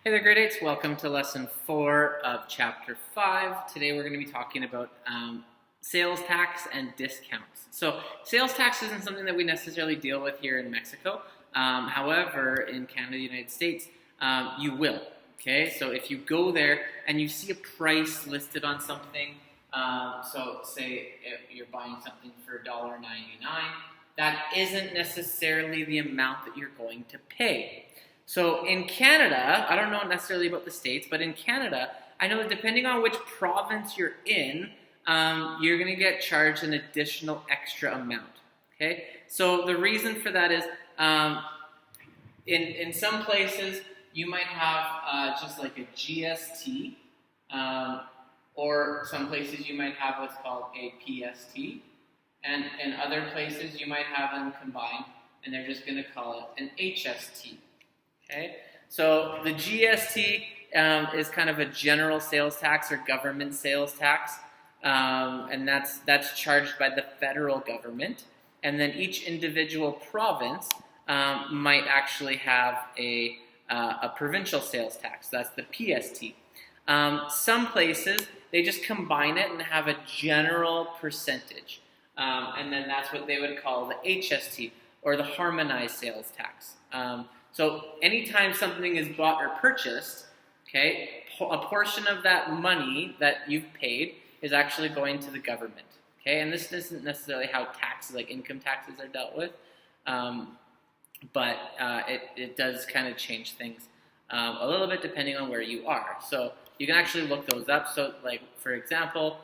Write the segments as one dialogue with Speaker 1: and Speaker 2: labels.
Speaker 1: Hey there, grade 8s. Welcome to lesson 4 of chapter 5. Today we're going to be talking about sales tax and discounts. So sales tax isn't something that we necessarily deal with here in Mexico. However, in Canada, the United States, you will. Okay, so if you go there and you see a price listed on something, so say if you're buying something for $1.99, that isn't necessarily the amount that you're going to pay. So in Canada, I don't know necessarily about the States, but in Canada, I know that depending on which province you're in, you're going to get charged an additional extra amount. Okay, so the reason for that is in some places you might have just like a GST, or some places you might have what's called a PST, and in other places you might have them combined, and they're just going to call it an HST. Okay, so the GST is kind of a general sales tax or government sales tax, and that's charged by the federal government. And then each individual province might actually have a provincial sales tax. That's the PST. Some places they just combine it and have a general percentage, and then that's what they would call the HST or the harmonized sales tax. So anytime something is bought or purchased, okay, a portion of that money that you've paid is actually going to the government. Okay, and this isn't necessarily how taxes, like income taxes, are dealt with, but it does kind of change things a little bit depending on where you are. So you can actually look those up. So, like for example,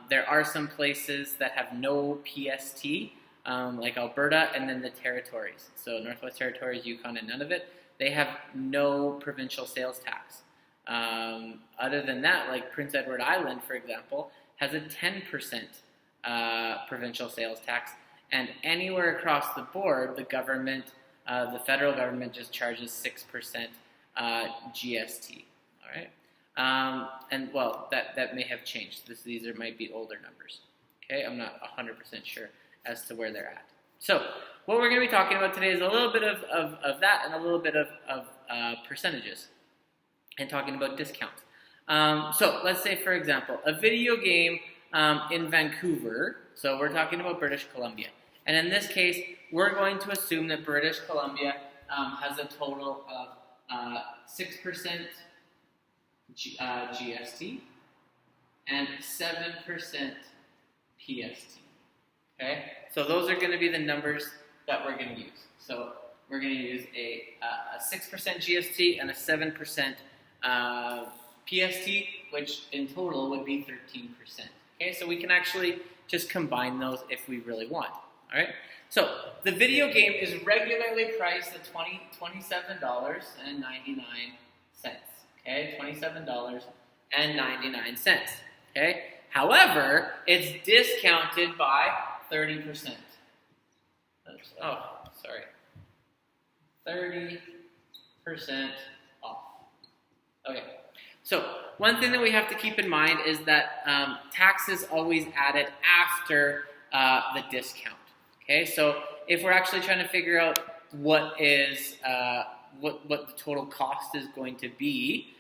Speaker 1: there are some places that have no PST. Like Alberta and then the territories. So Northwest Territories, Yukon, and Nunavut, they have no provincial sales tax. Other than that, like Prince Edward Island, for example, has a 10% provincial sales tax, and anywhere across the board, the government, the federal government just charges 6% GST. All right, and well, that may have changed. These might be older numbers. Okay, I'm not 100% sure as to where they're at. So what we're going to be talking about today is a little bit of that and a little bit of percentages and talking about discounts. So let's say, for example, a video game in Vancouver. So we're talking about British Columbia. And in this case, we're going to assume that British Columbia has a total of 6% GST and 7% PST. Okay, so those are going to be the numbers that we're going to use. So we're going to use a 6% GST and a 7% PST, which in total would be 13%. Okay, so we can actually just combine those if we really want. All right, so the video game is regularly priced at $27.99. Okay, $27.99. Okay, however, it's discounted by 30%. Oops. Oh, sorry. 30% off. Okay. So one thing that we have to keep in mind is that tax is always added after the discount. Okay. So if we're actually trying to figure out what is what the total cost is going to be,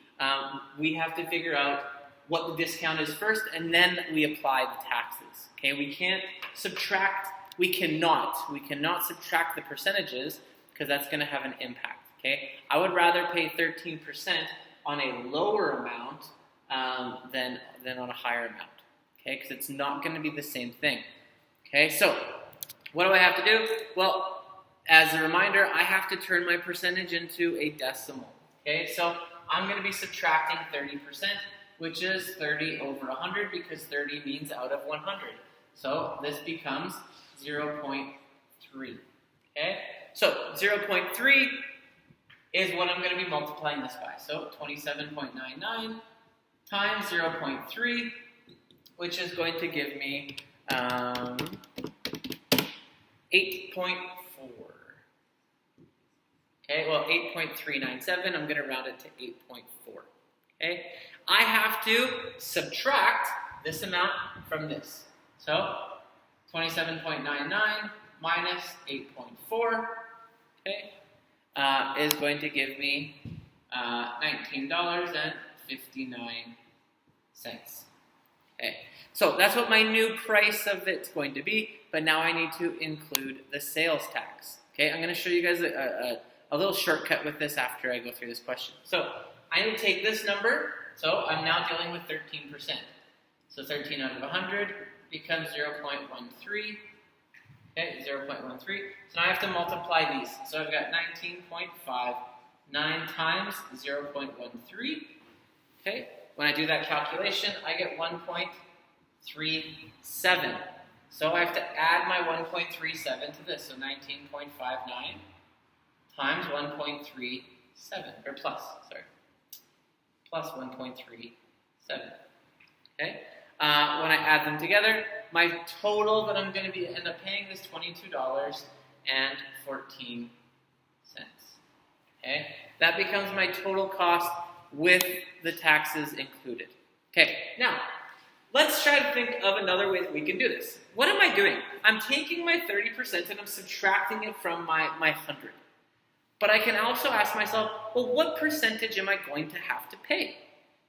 Speaker 1: we have to figure out what the discount is first, and then we apply the taxes. Okay, we cannot subtract the percentages because that's going to have an impact. Okay, I would rather pay 13% on a lower amount than on a higher amount. Okay, because it's not going to be the same thing. Okay, so what do I have to do? Well, as a reminder, I have to turn my percentage into a decimal. Okay, so I'm going to be subtracting 30%. Which is 30 over 100, because 30 means out of 100. So this becomes 0.3. Okay? So 0.3 is what I'm going to be multiplying this by. So 27.99 times 0.3, which is going to give me 8.4. Okay, well 8.397, I'm going to round it to 8.4. Okay? I have to subtract this amount from this. So 27.99 minus 8.4, okay, is going to give me $19.59. Okay, so that's what my new price of it's going to be, but now I need to include the sales tax. Okay, I'm going to show you guys a little shortcut with this after I go through this question. So I need to take this number, so I'm now dealing with 13%. So 13 out of 100 becomes 0.13. Okay, 0.13. So now I have to multiply these. So I've got 19.59 times 0.13. Okay, when I do that calculation, I get 1.37. So I have to add my 1.37 to this. So 19.59 times 1.37, or plus, sorry, plus 1.37. Okay. When I add them together, my total that I'm going to end up paying is $22.14. Okay, that becomes my total cost with the taxes included. Okay, now let's try to think of another way that we can do this. What am I doing? I'm taking my 30% and I'm subtracting it from my 100. But I can also ask myself, well, what percentage am I going to have to pay?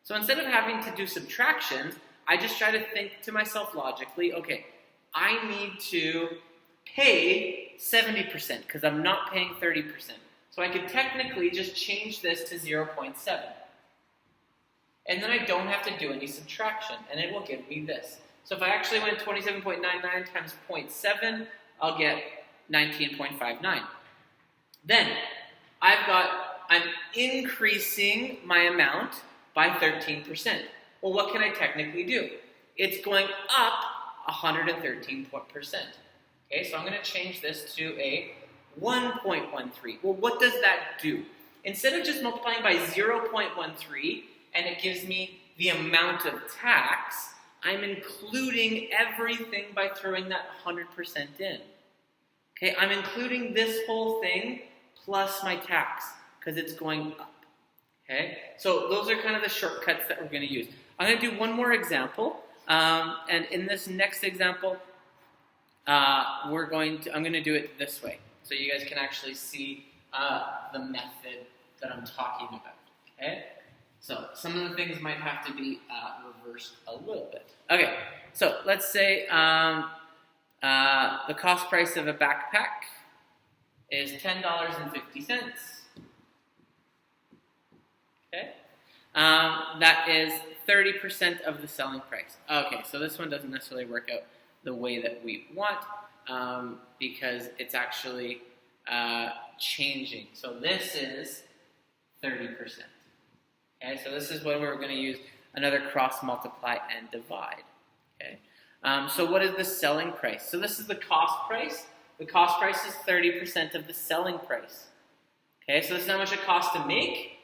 Speaker 1: So instead of having to do subtractions, I just try to think to myself logically, okay, I need to pay 70% because I'm not paying 30%. So I could technically just change this to 0.7. And then I don't have to do any subtraction, and it will give me this. So if I actually went 27.99 times 0.7, I'll get 19.59. Then I'm increasing my amount by 13%. Well, what can I technically do? It's going up 113%. Okay, so I'm going to change this to a 1.13. Well, what does that do? Instead of just multiplying by 0.13, and it gives me the amount of tax, I'm including everything by throwing that 100% in. Okay, I'm including this whole thing plus my tax, because it's going up. Okay, so those are kind of the shortcuts that we're going to use. I'm going to do one more example, and in this next example, I'm going to do it this way, so you guys can actually see the method that I'm talking about. Okay, so some of the things might have to be reversed a little bit. Okay, so let's say the cost price of a backpack is $10.50. Okay, that is 30% of the selling price. Okay, so this one doesn't necessarily work out the way that we want because it's actually changing. So this is 30%. Okay, so this is when we're going to use another cross multiply and divide. Okay, so what is the selling price? So this is the cost price. The cost price is 30% of the selling price. Okay, so this is how much it costs to make.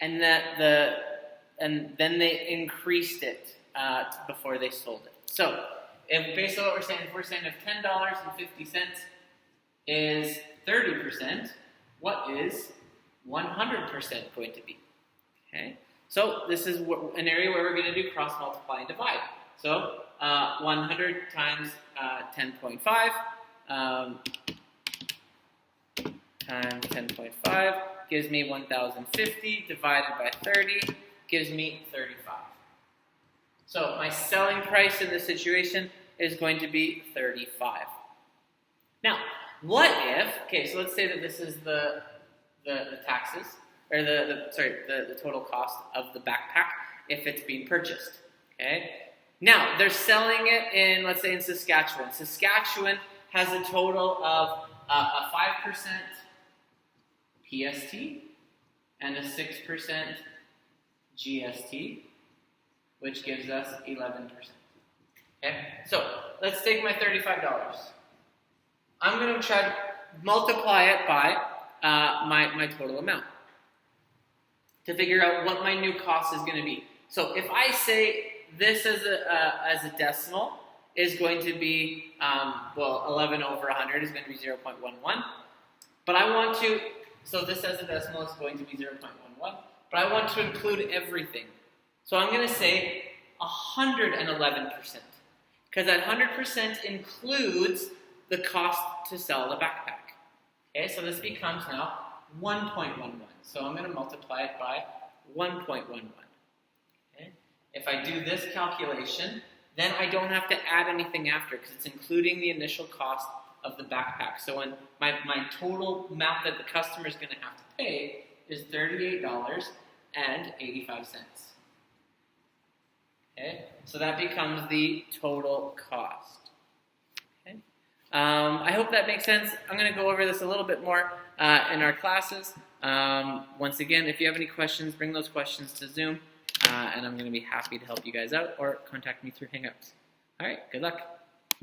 Speaker 1: And then they increased it before they sold it. So, based on what we're saying, if we're saying if $10.50 is 30%, what is 100% going to be? Okay, so this is an area where we're going to do cross multiply and divide. So 100 times 10.5 times 10.5 gives me 1,050 divided by 30 gives me 35. So my selling price in this situation is going to be 35. Now, what if, okay, so let's say that this is the taxes, or the total cost of the backpack if it's being purchased, okay? Now, they're selling it in, let's say in Saskatchewan. Saskatchewan has a total of a 5% PST and a 6% GST, which gives us 11%. Okay, so let's take my $35. I'm going to try to multiply it by my total amount to figure out what my new cost is going to be. So if I say this as a decimal is going to be, 11 over 100 is going to be 0.11. But I want to, so this as a decimal is going to be 0.11. But I want to include everything. So I'm going to say 111%. Because that 100% includes the cost to sell the backpack. Okay, so this becomes now 1.11. So I'm going to multiply it by 1.11. Okay? If I do this calculation, then I don't have to add anything after because it's including the initial cost of the backpack. So when my total amount that the customer is going to have to pay is $38.85. Okay? So that becomes the total cost. Okay? I hope that makes sense. I'm going to go over this a little bit more in our classes. Once again, if you have any questions, bring those questions to Zoom, and I'm going to be happy to help you guys out or contact me through Hangouts. All right, good luck.